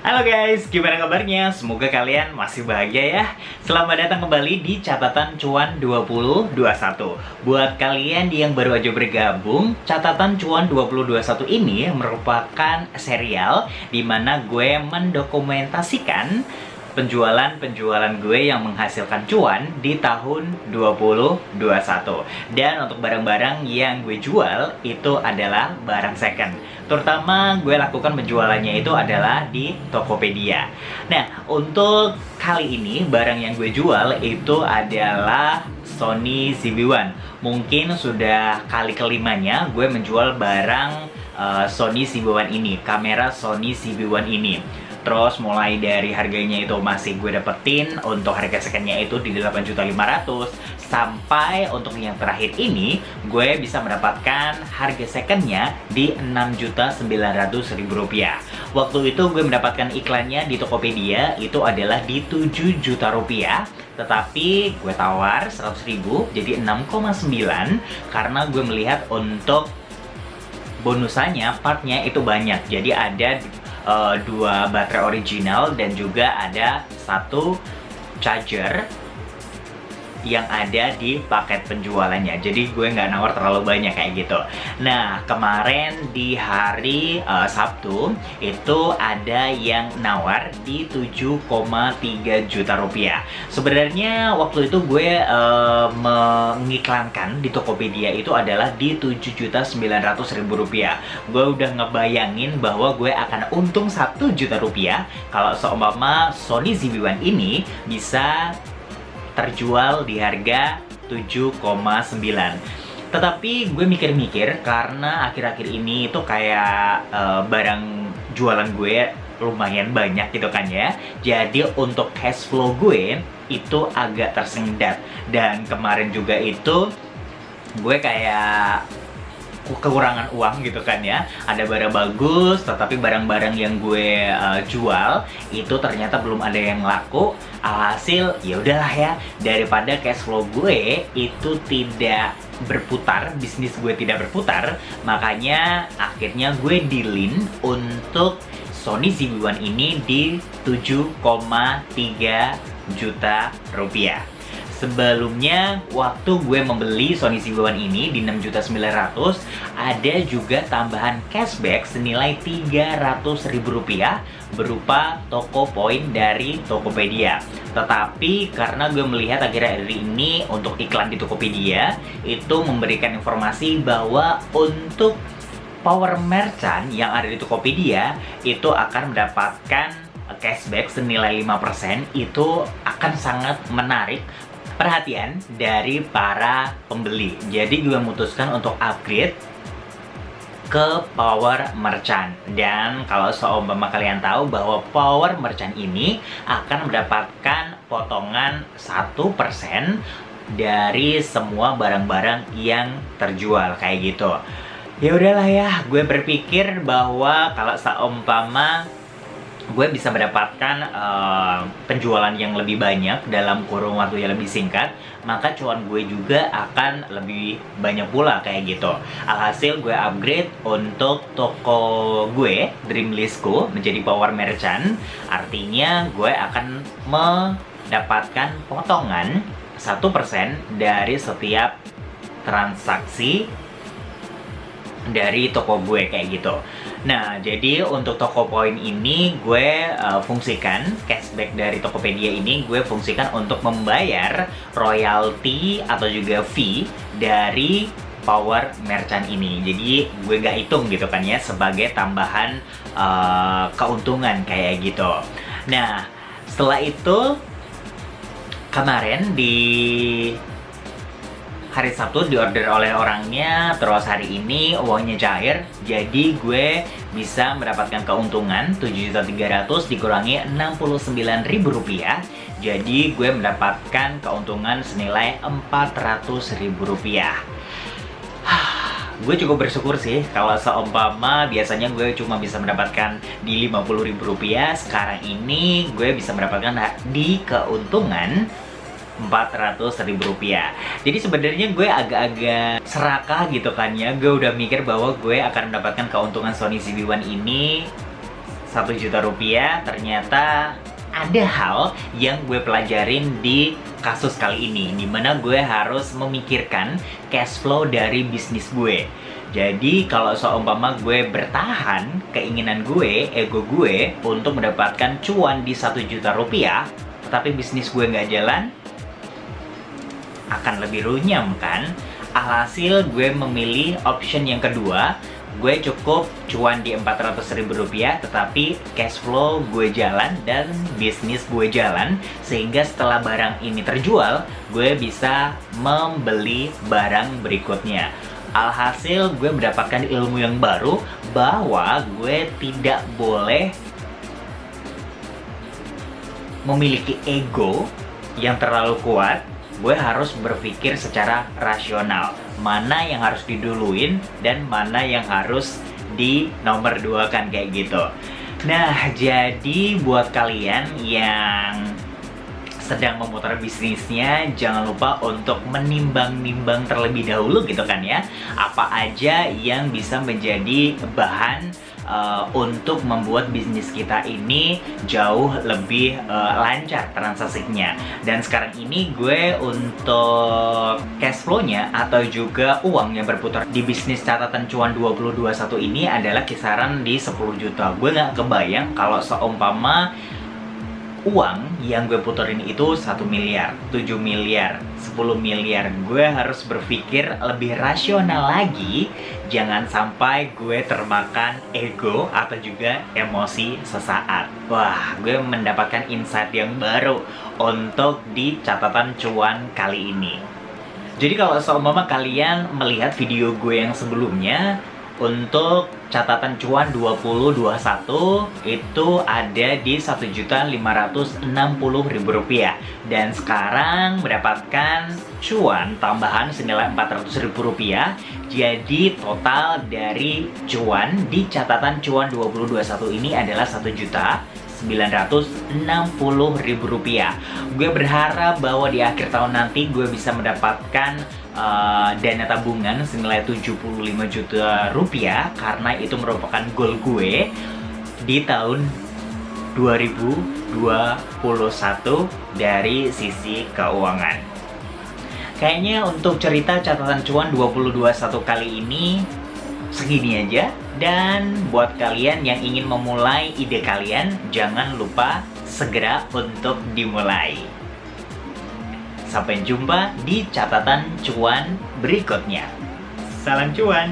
Halo guys, gimana kabarnya? Semoga kalian masih bahagia ya. Selamat datang kembali di Catatan Cuan 2021. Buat kalian yang baru aja bergabung, Catatan Cuan 2021 ini merupakan serial di mana gue mendokumentasikan penjualan gue yang menghasilkan cuan di tahun 2021. Dan untuk barang-barang yang gue jual itu adalah barang second. Terutama gue lakukan penjualannya itu adalah di Tokopedia. Nah, untuk kali ini barang yang gue jual itu adalah Sony ZV-1. Mungkin sudah kali kelimanya gue menjual barang Sony ZV-1 ini, kamera Sony ZV-1 ini. Terus mulai dari harganya itu masih gue dapetin untuk harga secondnya itu di 8.500.000 sampai untuk yang terakhir ini gue bisa mendapatkan harga secondnya di 6.900.000 rupiah. Waktu itu gue mendapatkan iklannya di Tokopedia itu adalah di 7 juta rupiah, tetapi gue tawar 100.000 jadi 6,9 karena gue melihat untuk bonusannya partnya itu banyak. Jadi ada 2 baterai original dan juga ada 1 charger yang ada di paket penjualannya. Jadi gue nggak nawar terlalu banyak kayak gitu. Nah, kemarin di hari Sabtu itu ada yang nawar di 7,3 juta rupiah. Sebenarnya waktu itu gue mengiklankan di Tokopedia itu adalah di 7.900.000 rupiah. Gue udah ngebayangin bahwa gue akan untung 1 juta rupiah kalau seumpama Sony ZV-1 ini bisa terjual di harga 7,9. Tetapi gue mikir-mikir karena akhir-akhir ini itu kayak barang jualan gue lumayan banyak gitu kan ya. Jadi untuk cash flow gue itu agak tersendat. Dan kemarin juga itu gue kayak kekurangan uang gitu kan ya. Ada barang bagus, tetapi barang-barang yang gue jual itu ternyata belum ada yang laku. Alhasil ya udahlah ya, daripada cash flow gue itu tidak berputar, bisnis gue tidak berputar, makanya akhirnya gue dealin untuk Sony ZV-1 ini di 7,3 juta rupiah. Sebelumnya, waktu gue membeli Sony ZV-1 ini di 6.900.000, ada juga tambahan cashback senilai 300.000 rupiah berupa toko poin dari Tokopedia. Tetapi karena gue melihat akhir-akhir ini untuk iklan di Tokopedia itu memberikan informasi bahwa untuk power merchant yang ada di Tokopedia itu akan mendapatkan cashback senilai 5%. Itu akan sangat menarik perhatian dari para pembeli. Jadi gue memutuskan untuk upgrade ke power merchant. Dan kalau seumpama kalian tahu bahwa power merchant ini akan mendapatkan potongan 1% dari semua barang-barang yang terjual kayak gitu. Ya udahlah ya, gue berpikir bahwa kalau seumpama gue bisa mendapatkan penjualan yang lebih banyak dalam kurun waktu yang lebih singkat, maka cuan gue juga akan lebih banyak pula kayak gitu. Alhasil gue upgrade untuk toko gue, Dreamlistku, menjadi power merchant. Artinya gue akan mendapatkan potongan 1% dari setiap transaksi dari toko gue kayak gitu. Nah, jadi untuk toko poin ini gue fungsikan cashback dari Tokopedia ini gue fungsikan untuk membayar royalti atau juga fee dari power merchant ini. Jadi gue gak hitung gitu kan ya sebagai tambahan keuntungan kayak gitu. Nah, setelah itu kemarin di hari Sabtu diorder oleh orangnya, terus hari ini uangnya cair, jadi gue bisa mendapatkan keuntungan 7.300.000 dikurangi 69.000 rupiah. Jadi gue mendapatkan keuntungan senilai 400.000 rupiah. Gue cukup bersyukur sih kalau seumpama biasanya gue cuma bisa mendapatkan di 50.000 rupiah, sekarang ini gue bisa mendapatkan di keuntungan 400.000 rupiah. Jadi sebenarnya gue agak-agak serakah gitu kan ya. Gue udah mikir bahwa gue akan mendapatkan keuntungan Sony ZV-1 ini 1 juta rupiah, ternyata ada hal yang gue pelajarin di kasus kali ini, dimana gue harus memikirkan cash flow dari bisnis gue. Jadi kalau seumpama gue bertahan keinginan gue, ego gue untuk mendapatkan cuan di 1 juta rupiah, tetapi bisnis gue nggak jalan, akan lebih runyam kan? Alhasil gue memilih option yang kedua, gue cukup cuan di 400.000 rupiah, tetapi cash flow gue jalan dan bisnis gue jalan, sehingga setelah barang ini terjual, gue bisa membeli barang berikutnya. Alhasil gue mendapatkan ilmu yang baru bahwa gue tidak boleh memiliki ego yang terlalu kuat. Gue harus berpikir secara rasional, mana yang harus diduluin dan mana yang harus di nomor 2 kan, kayak gitu. Nah, jadi buat kalian yang sedang memutar bisnisnya, jangan lupa untuk menimbang-nimbang terlebih dahulu gitu kan ya, apa aja yang bisa menjadi bahan untuk membuat bisnis kita ini jauh lebih lancar transaksinya. Dan sekarang ini gue untuk cash flow-nya atau juga uang yang berputar di bisnis catatan cuan 2021 ini adalah kisaran di 10 juta. Gue nggak kebayang kalau seumpama uang yang gue puterin itu 1 miliar, 7 miliar, 10 miliar. Gue harus berpikir lebih rasional lagi. Jangan sampai gue termakan ego atau juga emosi sesaat. Wah, gue mendapatkan insight yang baru untuk di catatan cuan kali ini. Jadi kalau seumpama kalian melihat video gue yang sebelumnya, untuk catatan cuan 2021 itu ada di 1.560.000 rupiah, dan sekarang mendapatkan cuan tambahan senilai 400.000 rupiah. Jadi total dari cuan di catatan cuan 2021 ini adalah 1.960.000 rupiah. Gue berharap bahwa di akhir tahun nanti gue bisa mendapatkan dana tabungan senilai 75 juta rupiah, karena itu merupakan goal gue di tahun 2021 dari sisi keuangan. Kayaknya untuk cerita catatan cuan 2021 kali ini segini aja. Dan buat kalian yang ingin memulai ide kalian, jangan lupa segera untuk dimulai. Sampai jumpa di catatan cuan berikutnya. Salam cuan!